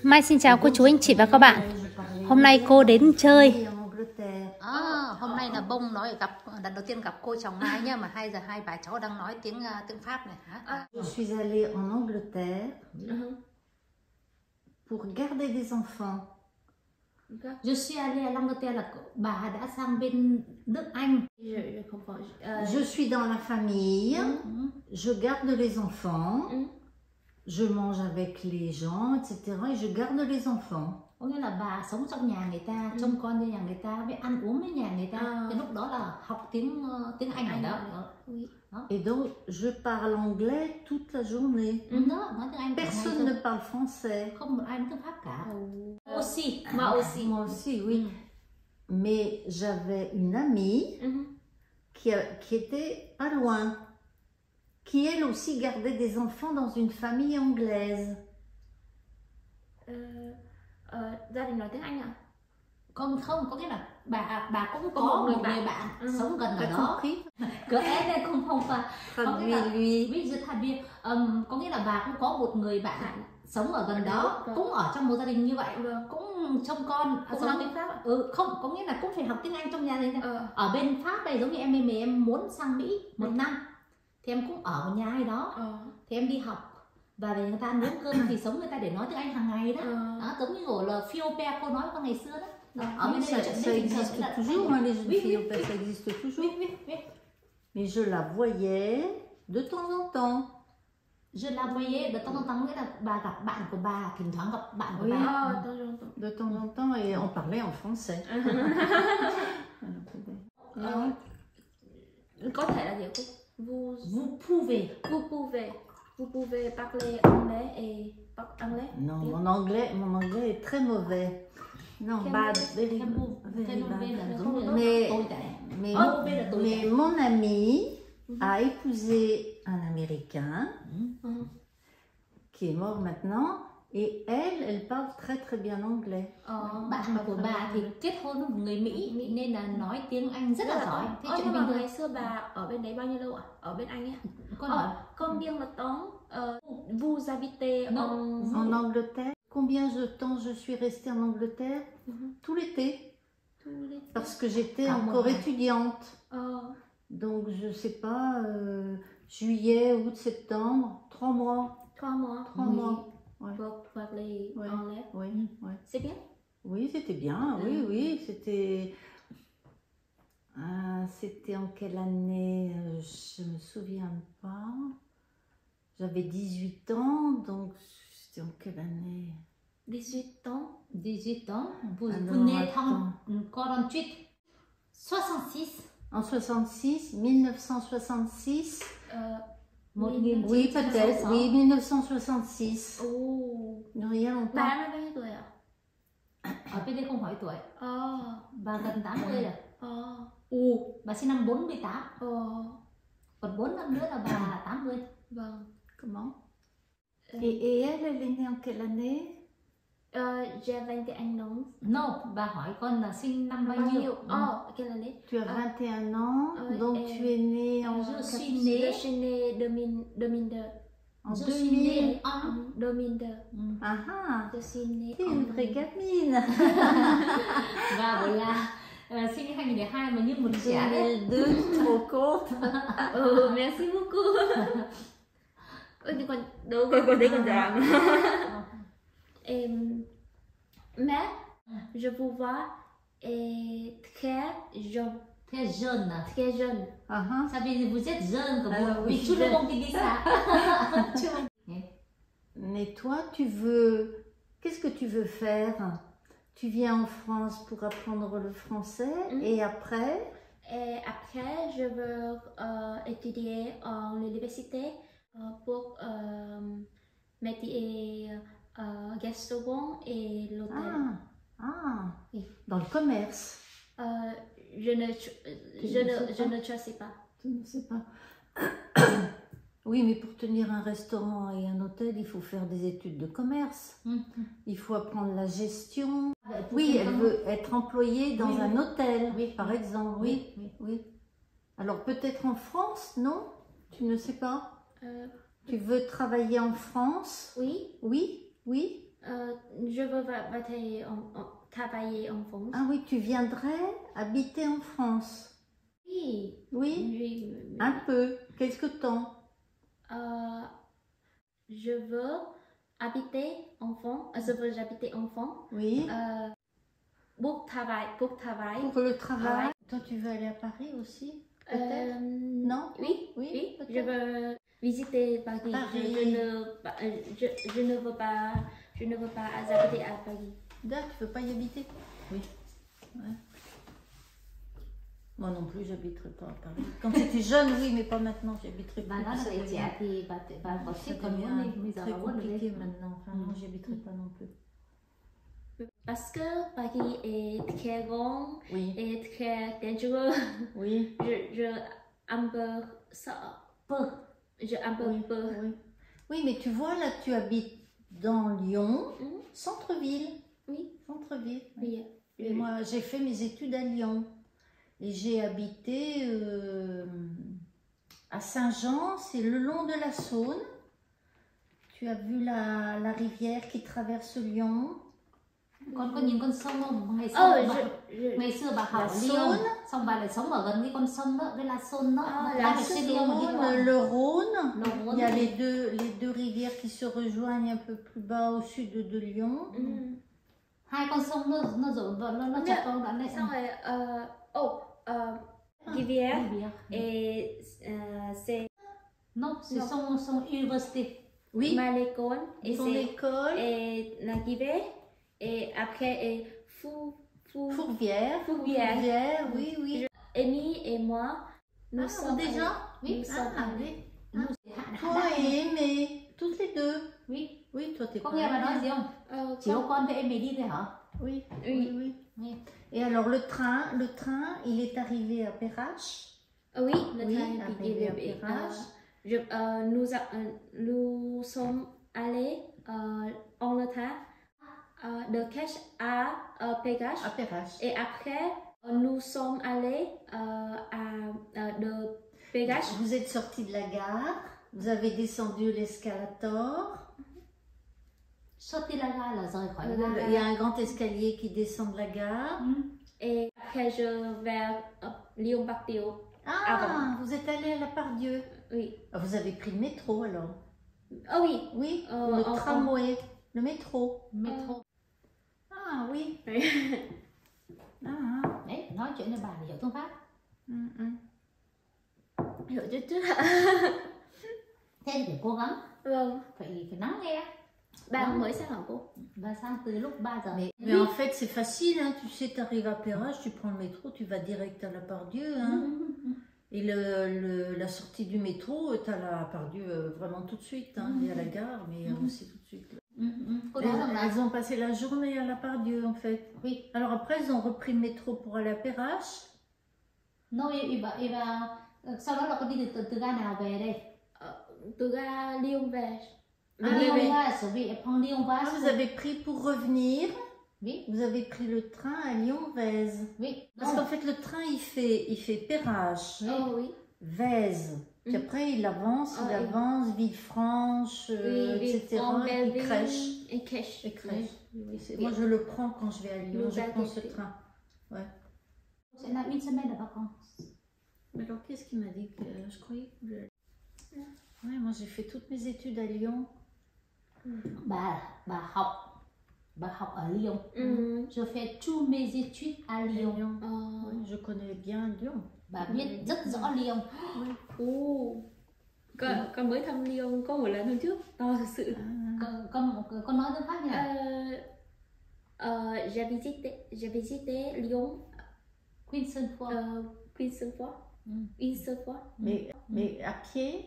Mai xin chào cô chú anh chị và các bạn. Hôm nay cô đến chơi. Hôm nay là Bông nói lần đầu tiên gặp cô chồng Mai nhá, mà hai bà cháu đang nói tiếng Pháp này. Je suis allée en Angleterre pour garder des enfants. Je suis allée à l'Angleterre là bà đã sang bên nước Anh. Je suis dans la famille, je garde les enfants, je mange avec les gens, etc. Et je garde les enfants. Có nghĩa là bà sống trong nhà người ta, trông con như nhà người ta, với ăn uống với nhà người ta. Cái lúc đó là học tiếng Anh ở đó. Et donc je parle anglais toute la journée. Personne ne parle français. Không một ai nói tiếng Pháp cả. Moi aussi, oui. Mais j'avais une amie qui était pas loin, qui elle aussi gardait des enfants dans une famille anglaise. Gia đình nói tiếng Anh à? Không, có nghĩa là bà cũng có một người bạn sống gần ở đó. Cửa đây không phải. Có nghĩa là bà cũng có một người bạn sống ở gần đó, cũng ở trong một gia đình như vậy, cũng trông con, cũng nói tiếng Pháp. Không, có nghĩa là cũng phải học tiếng Anh trong nhà này. Ở bên Pháp đây giống như em muốn sang Mỹ 1 năm thì em cũng ở một nhà ai đó, thì em đi học và về người ta nấu cơm thì sống người ta để nói tiếng Anh hàng ngày đó. Giống như kiểu là phiêu pe cô nói con ngày xưa đó. Ở bên đây ça existe toujours, les jeunes filles, ça existe toujours. Mais je la voyais de temps en temps. Je la voyais de temps en temps, nghĩa là bà gặp bạn của bà, thỉnh thoảng gặp bạn của bà. De temps en temps, et on parlait en français. Có thể là gì cô? Vous pouvez parler anglais et anglais? Non, mon anglais est très mauvais. Non, bad, very bad. Mais mon ami a épousé un Américain qui est mort maintenant, et elle parle très bien anglais. Bạn của bà thì kết hôn với một người Mỹ nên là nói tiếng Anh rất là giỏi. Thế nhưng mà ngày xưa bà ở bên đấy bao nhiêu lâu ạ? Ở bên Anh ấy? Combien de temps vous habitez en Angleterre? Combien de temps je suis restée en Angleterre? Tout l'été. Parce que j'étais encore étudiante. Donc je sais pas, juillet, août, septembre, 3 mois. 3 mois. 3 mois. Vous parlez anglais? Oui. C'est bien? Oui, c'était bien. Oui, c'était... c'était en quelle année? Je me souviens pas. J'avais 18 ans, donc c'était en quelle année? 18 ans. 18 ans. Vous naissez en 48. 66. En 66, 1966. Oui, peut-être. Oui, 1966. Rien longtemps. Bà năm bao nhiêu tuổi ạ? Ở bên đây không hỏi tuổi. Bà gần 80 rồi. Bà sinh năm 48. Còn 4 năm nữa là bà 80. Vâng. Comment? Et elle est née en quelle année? J'ai 21 ans. No, bà hỏi con là sinh năm bao nhiêu? Quelle année? Tu as 21 ans, donc tu es née en... Je suis née 2002. En 2000. 2002. Je suis née en... une vraie gamine. Và bảo là sinh 2002 mà như một trẻ đấy. 2002, trop courte. Merci beaucoup. Nhưng còn đâu còn đấy còn giảm. Mais je vous vois très jeune. Très jeune. Très jeune. Ça veut dire vous êtes jeune comme oui, tout le monde dit ça. Mais toi, qu'est-ce que tu veux faire? Tu viens en France pour apprendre le français et après? Et après, je veux étudier en l'université pour métier restaurant et l'hôtel. Dans le commerce. Je ne sais pas. Tu ne sais pas. Oui, mais pour tenir un restaurant et un hôtel, il faut faire des études de commerce. Il faut apprendre la gestion. Oui, elle veut être employée dans un hôtel, par exemple. Oui. Alors peut-être en France, non? Tu ne sais pas? Tu veux travailler en France? Oui. Oui. Je veux travailler en France. Ah oui, tu viendrais habiter en France? Oui. Oui, Oui. un peu. Quelque temps? Je veux habiter en France. Je veux habiter en France. Oui. Pour travail. Pour le travail. Toi, tu veux aller à Paris aussi? Peut-être? Non? Oui. Oui, Je veux visiter Paris. Je ne veux pas habiter à Paris. D'accord, tu veux pas y habiter? Oui. Ouais. Moi non plus, j'habiterai pas à Paris. Quand j'étais jeune, oui, mais pas maintenant. J'habiterai pas. Maintenant, c'est très compliqué maintenant. Enfin, non, j'y habiterai pas non plus. Parce que Paris est très grand et très dangereux. Oui. Je un peu peur. J'ai un peu peur. Oui, mais tu vois, là, tu habites dans Lyon, centre-ville. Oui. Centre-ville. Oui. Et moi, j'ai fait mes études à Lyon. Et j'ai habité à Saint-Jean, c'est le long de la Saône. Tu as vu la rivière qui traverse Lyon. Con có nhìn con sông không? Ngày xưa bà học ở Lyon, xong bà lại sống ở gần cái con sông đó, cái La Saône đó. La Saône, le Rhône. Il y a les deux rivières qui se rejoignent un peu plus bas au sud de Lyon. Hai con sông nó chặt con đoạn này. Xong rồi rivière et c'est non, c'est son université. Oui. Ma l'école et son école et la rivière et après et Fourvière. Oui. Amy et moi nous sommes déjà oui. Toi et Aimé, toutes les deux. Oui. Oui, toi t'es pas. Có nghe bà nói gì không? Chỉ có con với Aimé đi thôi hả? Oui. Et alors le train, il est arrivé à Perrache. Oui, le train est arrivé à Perrache. Nous sommes allés en le train de Cache à Perrache. Et après, nous sommes allés de Perrache. Vous êtes sortis de la gare, vous avez descendu l'escalator. Sorti la gare là rời khỏi Il y a un grand escalier qui descend de la gare. Et après, je vais Lyon Bastille. Ah, vous êtes allé à la Part-Dieu. Oui. Vous avez pris le métro alors? Ah oui. Oui, le tramway, le métro. Ah oui. Đấy, nói chuyện với bà để hiểu phương pháp. Hiểu chứ. Thế thì phải cố gắng. Vâng. Phải lắng nghe. Bà mới sang hả cô? Bà sang từ lúc 3 giờ. Mais en fait c'est facile, hein. Tu sais, tu arrives à Perrache, tu prends le métro, tu vas direct à la Part-Dieu. Hein. Et la sortie du métro, tu as la Part-Dieu vraiment tout de suite. Hein. Il y a la gare, mais aussi tout de suite. Elles ont passé la journée à la Part-Dieu en fait. Oui. Alors après, elles ont repris le métro pour aller à Perrache. Non, sau đó là con đi từ ga nào về đây? Từ ga Lyon về. Vous avez pris pour revenir. Oui. Vous avez pris le train à Lyon-Vèze. Oui. Parce qu'en fait, le train, il fait Perrache, Vèze. Puis après, il avance, Villefranche, etc. Et Crèche. Moi, je le prends quand je vais à Lyon. Je prends ce train. Ouais. C'est une semaine de vacances. Mais alors, qu'est-ce qu'il m'a dit que je croyais que... Ouais, moi, j'ai fait toutes mes études à Lyon. Bà học ở Lyon. Je fais tous mes études à Lyon. Je connais bien Lyon. Bà biết rất rõ Lyon. Con mới thăm Lyon có một lần hôm trước, to thật sự. Con nói tiếng Pháp như nào? J'ai visité Lyon. Quincenfois. Mais à pied?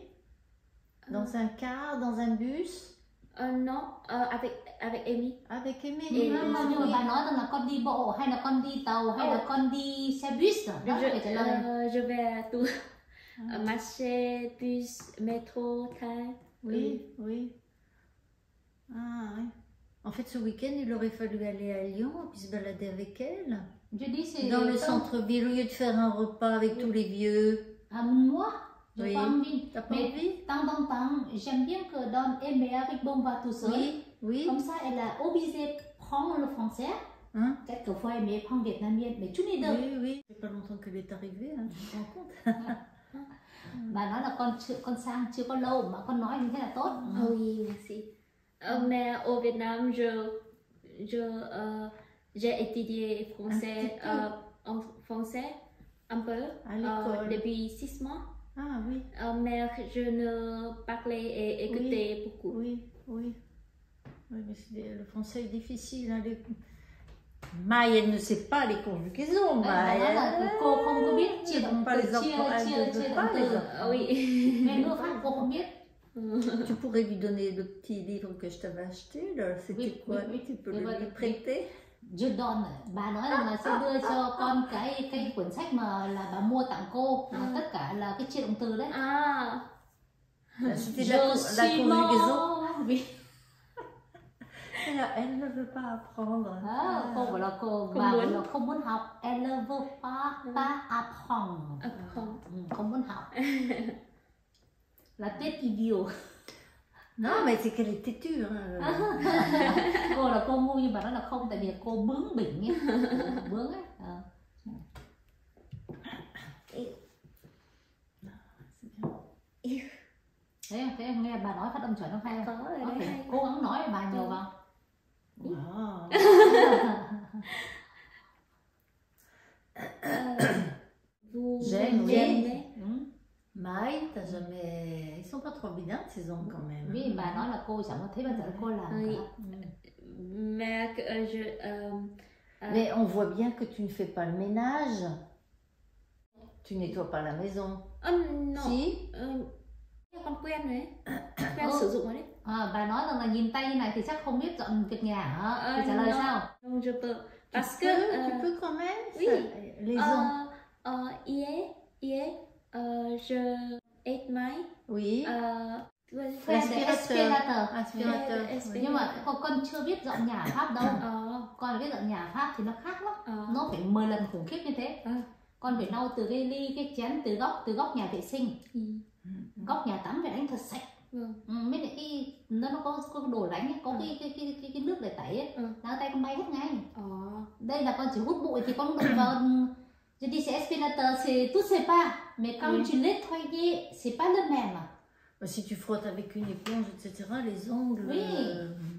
Dans un car, dans un bus? Non, avec Amy. Avec Amy. Nhưng mà bà nói rằng là con đi bộ hay là con đi tàu hay là con đi xe bus rồi. Đó phải trả lời. Je vais tout marcher, bus, métro, train. Oui. Ah oui. En fait, ce week-end, il aurait fallu aller à Lyon et puis se balader avec elle. Je dis c'est dans le centre-ville, au lieu de faire un repas avec tous les vieux. Moi, j'ai pas envie. T'as pas envie? Temps, j'aime bien que Don Aimé avec Bomba tout seul. Oui. Comme ça, elle est obligée de apprendre le français. Peut-être qu'il faut aimer apprendre vietnamien, mais chút đi đâu. Oui, oui. C'est pas longtemps qu'elle est arrivée, hein, tu te rends compte? Bà nói là con sang chưa có lâu mà con nói như thế là tốt. Oui, merci. Mais au Vietnam, j'ai étudié français en français un peu depuis 6 mois. Ah oui. Mais je ne parlais et écoutais beaucoup. Oui, oui. Oui, mais le français est difficile. Hein, Mai, elle ne sait pas les conjugaisons. Mai, cô không có biết chia động từ, chia động từ. Oui. Mais ngữ pháp cô không biết. Tu pourrais lui donner le petit livre que je t'avais acheté là. C'était quoi? Tu peux lui prêter. Je donne. Bà nói là sẽ đưa cho con cái quyển sách mà là bà mua tặng cô. Tất cả là cái chia động từ đấy. C'était la conjugaison. Elle ne veut pas apprendre. Cô bảo là bà là không muốn học. Elle ne veut pas apprendre. Không muốn học. La tête idiot. Non, mais c'est qu'elle est têtue. Cô là cô ngu nhưng bà nói là không, tại vì cô bướng bỉnh ấy. Bướng ấy. Thế nghe bà nói phát âm chuẩn không hay không? Có phải cố gắng nói bà nhiều vào. J'aime. Mai, t'as jamais... Ils sont pas trop bilingues, ces hommes quand même. Oui, bà nói là cô chẳng có thấy bao giờ cô làm cả. Mais on voit bien que tu ne fais pas le ménage. Tu nettoies pas la maison. Non. Si. Con quen đấy. Quen sử dụng rồi đấy. Bà nói rằng là nhìn tay như này thì chắc không biết dọn việc nhà hả? Thì trả lời sao? Non, je peux. Parce que tu peux quand même. Oui. Les hommes. Hier, je ate my. Oui. Aspirateur. Nhưng mà con chưa biết dọn nhà Pháp đâu. Con biết dọn nhà Pháp thì nó khác lắm. Nó phải 10 lần khủng khiếp như thế. Con phải lau từ cái ly, cái chén, từ góc nhà vệ sinh, góc nhà tắm phải đánh thật sạch. Mấy cái nó có đồ đánh ấy, có cái nước để tẩy ấy, lá tay con bay hết ngay. Đây là con chỉ hút bụi thì con đụng vào. Je dis c'est aspirateur, c'est tout c'est pas, mais quand tu nettoies, c'est pas le même. Si tu frottes avec une éponge, etc., les ongles. Oui.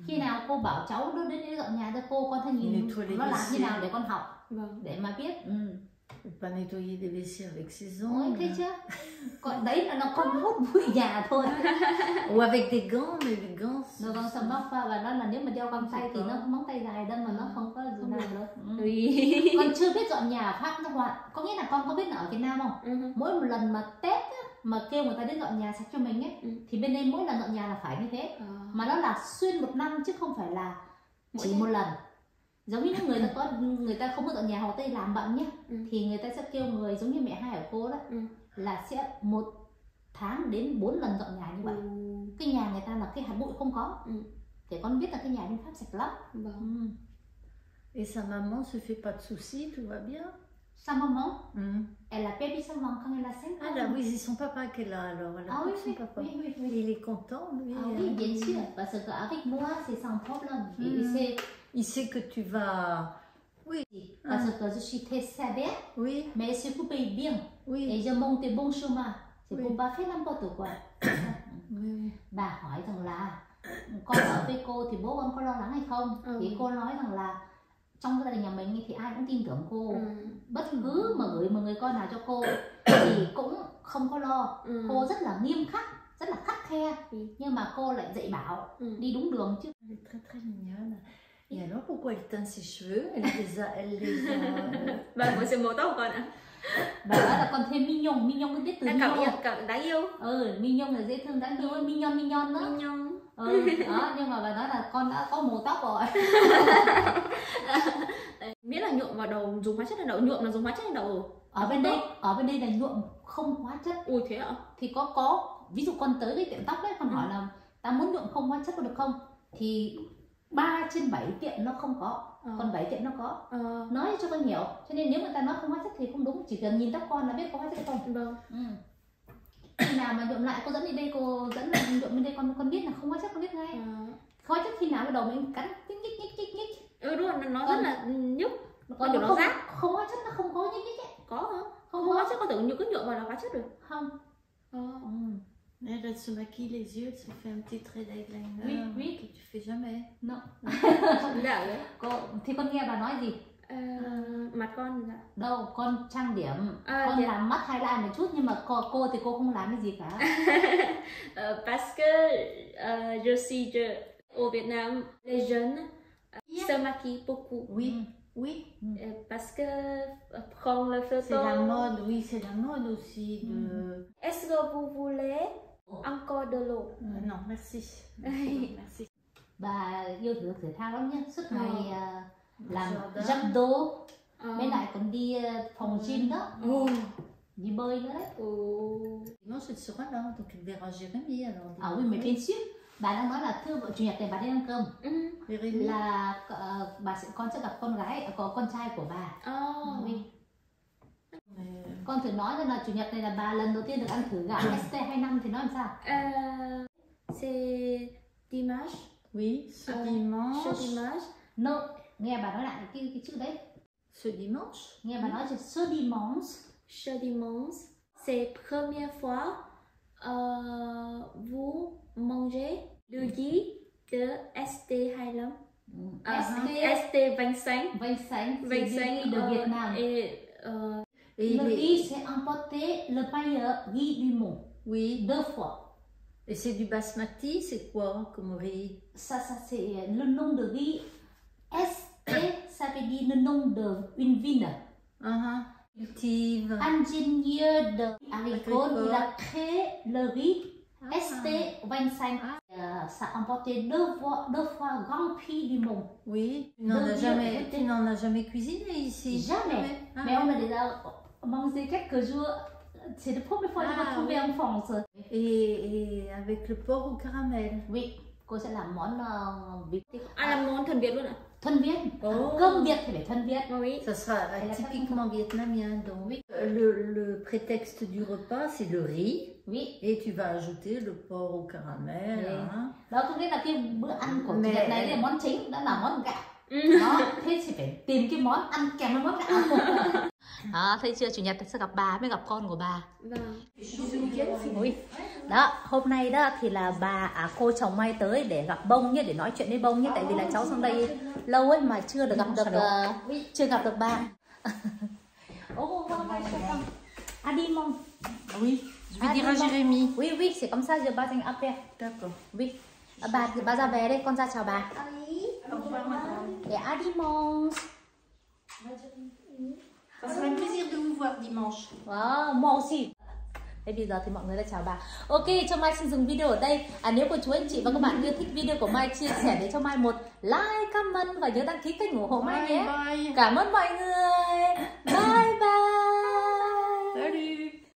Khi nào cô bảo cháu đưa đến dọn nhà cho cô, con thấy nhìn nó làm thế nào để con học, để mà biết. Pas nettoyer des WC avec ses ongles. Thấy chưa? Còn đấy là nó không hút bụi nhà thôi. Ou avec des gants, mais les gants. Nó còn sầm móc và nó là nếu mà đeo găng tay thì nó móng tay dài đâm mà nó không có gì nào nữa. Con chưa biết dọn nhà Pháp nó hoạt. Có nghĩa là con có biết là ở Việt Nam không? Mỗi một lần mà Tết á, mà kêu người ta đến dọn nhà sạch cho mình ấy, thì bên đây mỗi lần dọn nhà là phải như thế. Mà nó là xuyên một năm chứ không phải là chỉ một lần. Giống như người ta không có dọn nhà hoặc Tây làm bận nhé, thì người ta sẽ kêu người giống như mẹ hai ở cô đó, là sẽ 1 tháng đến 4 lần dọn nhà như vậy. Cái nhà người ta là cái hạt bụi không có. Thì con biết là cái nhà bên Pháp sạch lắm. Et sa maman se fait pas de soucis, tout va bien? Sa maman, elle a perdu sa maman quand elle a 5 ans. Ah là, oui, c'est son papa qui est là alors. Ah oui, son papa. Oui. Il est content, lui. Ah oui, bien sûr, parce qu'avec moi, c'est sans problème. Il sait que tu vas... Oui. Parce que je suis très sévère, oui. Mais elle se coupe bien. Oui. Et je monte bon chemin. C'est pour pas faire n'importe quoi. Oui. Bà hỏi rằng là con ở với cô thì bố con có lo lắng hay không? Thì cô nói rằng là trong gia đình nhà mình thì ai cũng tin tưởng cô. Bất cứ mà gửi một người con nào cho cô thì cũng không có lo. Cô rất là nghiêm khắc, rất là khắt khe. Nhưng mà cô lại dạy bảo đi đúng đường chứ. Elle est très très mignonne. Et alors pourquoi elle teint ses cheveux? Elle les a... Bà muốn xem màu tóc của con ạ? Bà nói là con thêm mignon, mignon biết từ mignon. Cảm đáng yêu. Mignon là dễ thương đáng yêu, mignon đó. Mignon. Đó, nhưng mà bà nói là con đã có màu tóc rồi. Miễn là nhuộm vào đầu dùng hóa chất là đầu, nhuộm là dùng hóa chất là đầu. Ở bên đây là nhuộm không hóa chất. Ui thế ạ? Thì có ví dụ con tới cái tiệm tóc đấy, con hỏi là ta muốn nhuộm không hóa chất có được không? Thì 3 trên 7 tiệm nó không có, còn 7 tiệm nó có. Nói cho con hiểu, cho nên nếu người ta nói không hóa chất thì không đúng, chỉ cần nhìn tóc con là biết có hóa chất hay không. Khi nào mà nhuộm lại cô dẫn đi đây, cô dẫn lại nhuộm bên đây con biết là không hóa chất, con biết ngay. Hóa chất khi nào cái đầu mình cắn nhích. mà nó rất là nhức. Còn kiểu nó rát. Không hóa chất nó không có nhích ấy. Có hả? Không hóa chất, có tưởng như cứ nhuộm vào là hóa chất rồi. Không. Elle se maquille les yeux, elle se fait un petit trait d'eyeliner. Oui, oui. Que tu fais jamais. No. Dạ đấy. Thì con nghe bà nói gì? Mặt con dạ. Đâu, con trang điểm, con dạ. Làm mắt highlight một chút nhưng mà cô thì cô không làm cái gì cả. Parce que je suis au Vietnam, les jeunes se maquillent beaucoup. Oui. Oui. Parce que prendre le photo. C'est la mode, oui, c'est la mode aussi de. Est-ce que vous voulez encore de l'eau? Non, merci. Merci. Bà yêu thể thao lắm nhá, suốt ngày làm judo, bên lại còn đi phòng gym đó, đi bơi nữa đấy. Non, je serai là, donc elle verra Jérémy alors. Ah oui, mais bien sûr. Bà đang nói là thưa vợ chủ nhật này bà đi ăn cơm là con sẽ gặp con gái, có con trai của bà. Con thử nói rằng là chủ nhật này là bà lần đầu tiên được ăn thử gạo ST25 thì nói làm sao? C'est dimanche. Oui, ce dimanche. Ce dimanche. No, nghe bà nói lại cái chữ đấy. Ce dimanche. Nghe bà nói ce dimanche. Ce dimanche, c'est première fois vous mangez le riz de ST25. ST25. 25 de Việt Nam. Et le riz c'est emporté le pailleur riz du monde. Oui. 2 fois. Et c'est du basmati, c'est quoi comme riz? Ça c'est le nom de riz. ST ça veut dire le nom de une ville. Ingénieur de agricole, il a créé le riz ST25. Ça a emporté 2 fois Grand Prix du monde. Oui, tu n'en as jamais cuisiné ici? Jamais. Mais on a déjà mangé quelques jours. C'est la première fois que je l'ai trouvé en France. Et avec le porc au caramel. Oui, cô sẽ làm món Việt. Làm món thuần Việt luôn ạ? Thuần Việt. Cơm Việt thì phải thuần Việt. Oui. Ça sera typiquement vietnamien. Donc le prétexte du repas c'est le riz. Oui. Et tu vas ajouter le porc au caramel. Đó có nghĩa là cái bữa ăn của chủ nhật này là món chính, đó là món gạo. Đó, thế thì phải tìm cái món ăn kèm với món gạo. Đó, thấy chưa, chủ nhật sẽ gặp bà mới gặp con của bà. Ui. Đó, hôm nay đó thì là cô chồng Mai tới để gặp Bông nhé, để nói chuyện với Bông nhé, tại vì là cháu sang đây lâu ấy mà chưa được gặp được bà. À đi mong. Oui, je vais dire à Jérémy. Oui, oui, c'est comme ça, je passe après. D'accord. Oui. Bà ra về đây, con ra chào bà. Et à dimanche. Ça sera un plaisir de vous voir dimanche. Wow, moi aussi. Thế bây giờ thì mọi người đã chào bà. Ok, cho Mai xin dừng video ở đây. Nếu cô chú anh chị và các bạn yêu thích video của Mai, chia sẻ để cho Mai một like, comment và nhớ đăng ký kênh ủng hộ Mai nhé. Bye. Cảm ơn mọi người. Bye bye.